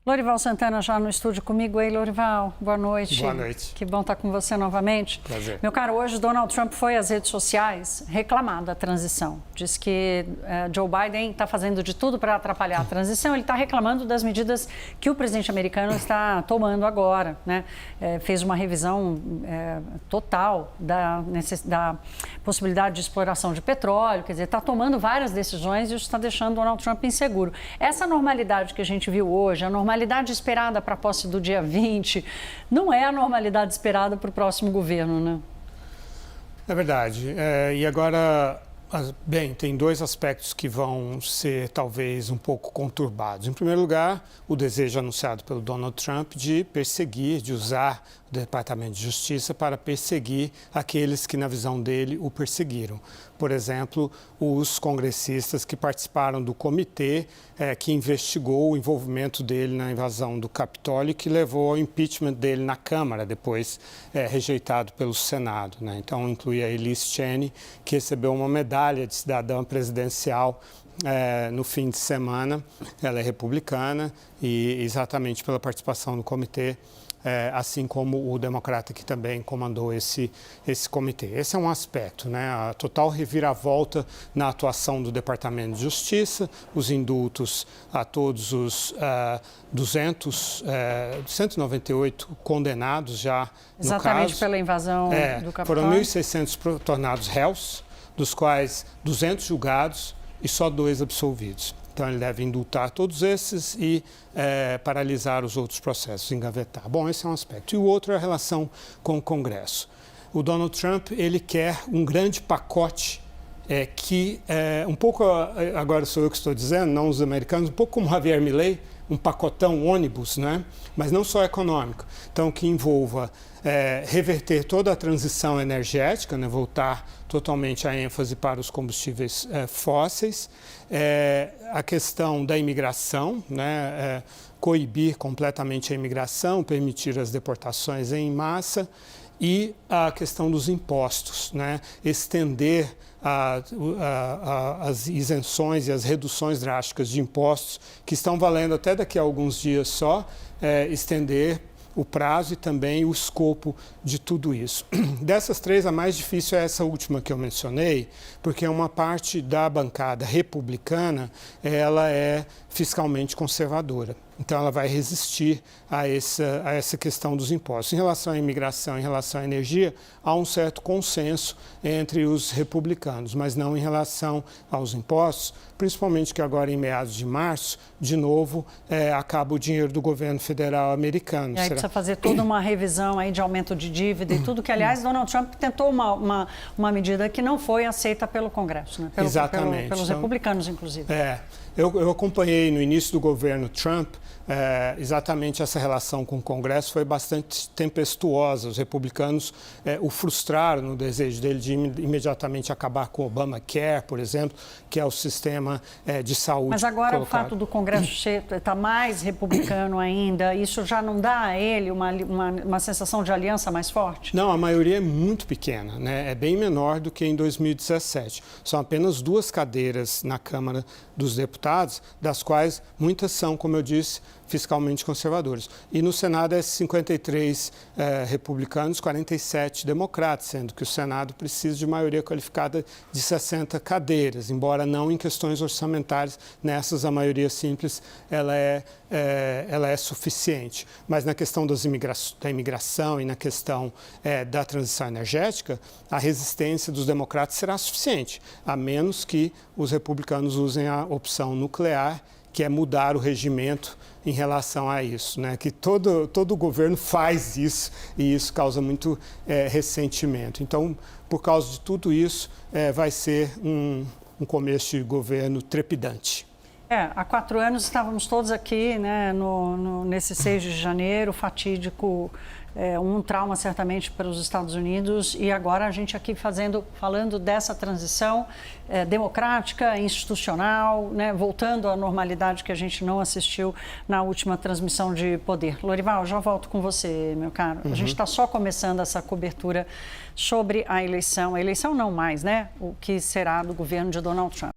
Lorival Santana já no estúdio comigo. Ei, Lorival, boa noite. Boa noite. Que bom estar com você novamente. Prazer. Meu caro, hoje Donald Trump foi às redes sociais reclamar da transição. Diz que Joe Biden está fazendo de tudo para atrapalhar a transição. Ele está reclamando das medidas que o presidente americano está tomando agora, né? Fez uma revisão total da possibilidade de exploração de petróleo. Quer dizer, está tomando várias decisões e isso está deixando Donald Trump inseguro. Essa normalidade que a gente viu hoje, a normalidade esperada para a posse do dia 20, não é a normalidade esperada para o próximo governo, né? É verdade. E agora, bem, tem dois aspectos que vão ser talvez um pouco conturbados. Em primeiro lugar, o desejo anunciado pelo Donald Trump de perseguir, de usar o Departamento de Justiça para perseguir aqueles que, na visão dele, o perseguiram. Por exemplo, os congressistas que participaram do comitê que investigou o envolvimento dele na invasão do Capitólio e que levou ao impeachment dele na Câmara, depois rejeitado pelo Senado, né? Então, inclui a Elise Cheney, que recebeu uma medalha de cidadã presidencial no fim de semana. Ela é republicana e exatamente pela participação no comitê, assim como o democrata que também comandou esse comitê. Esse é um aspecto, né? A total reviravolta na atuação do Departamento de Justiça, os indultos a todos os 198 condenados já no caso. Exatamente pela invasão do Capitólio. Foram 1.600 tornados réus, dos quais 200 julgados e só 2 absolvidos. Então, ele deve indultar todos esses e paralisar os outros processos, engavetar. Bom, esse é um aspecto. E o outro é a relação com o Congresso. O Donald Trump, ele quer um grande pacote que, um pouco, agora sou eu que estou dizendo, não os americanos, um pouco como Javier Milei, um pacotão ônibus, né? Mas não só econômico. Então, que envolva reverter toda a transição energética, né? Voltar totalmente a ênfase para os combustíveis fósseis, a questão da imigração, né? Coibir completamente a imigração, permitir as deportações em massa e a questão dos impostos, né? Estender as isenções e as reduções drásticas de impostos que estão valendo até daqui a alguns dias só, estender o prazo e também o escopo de tudo isso. Dessas três, a mais difícil é essa última que eu mencionei, porque uma parte da bancada republicana, ela é fiscalmente conservadora. Então, ela vai resistir a essa questão dos impostos. Em relação à imigração, em relação à energia, há um certo consenso entre os republicanos, mas não em relação aos impostos, principalmente que agora, em meados de março, de novo, acaba o dinheiro do governo federal americano. E aí precisa fazer toda uma revisão aí de aumento de dívida e tudo, que, aliás, Donald Trump tentou uma medida que não foi aceita pelo Congresso, né? Exatamente. Pelos republicanos, inclusive. Eu acompanhei no início do governo Trump, exatamente essa relação com o Congresso foi bastante tempestuosa. Os republicanos o frustraram no desejo dele de imediatamente acabar com o Obamacare, por exemplo, que é o sistema de saúde. Mas agora colocado. O fato do Congresso estar mais republicano ainda, isso já não dá a ele uma sensação de aliança mais forte? Não, a maioria é muito pequena, né? É bem menor do que em 2017. São apenas 2 cadeiras na Câmara dos Deputados, das quais muitas são, como eu disse, fiscalmente conservadores. E no Senado é 53 republicanos, 47 democratas, sendo que o Senado precisa de maioria qualificada de 60 cadeiras, embora não em questões orçamentárias. Nessas, a maioria simples ela é suficiente. Mas na questão da imigração e na questão da transição energética, a resistência dos democratas será suficiente, a menos que os republicanos usem a opção nuclear, que é mudar o regimento em relação a isso, né? Que todo governo faz isso e isso causa muito ressentimento. Então, por causa de tudo isso, vai ser um começo de governo trepidante. Há 4 anos estávamos todos aqui, né, nesse 6 de janeiro, fatídico, um trauma certamente para os Estados Unidos, e agora a gente aqui falando dessa transição democrática, institucional, né, voltando à normalidade que a gente não assistiu na última transmissão de poder. Lorival, já volto com você, meu caro. A gente está só começando essa cobertura sobre a eleição não mais, né, o que será do governo de Donald Trump.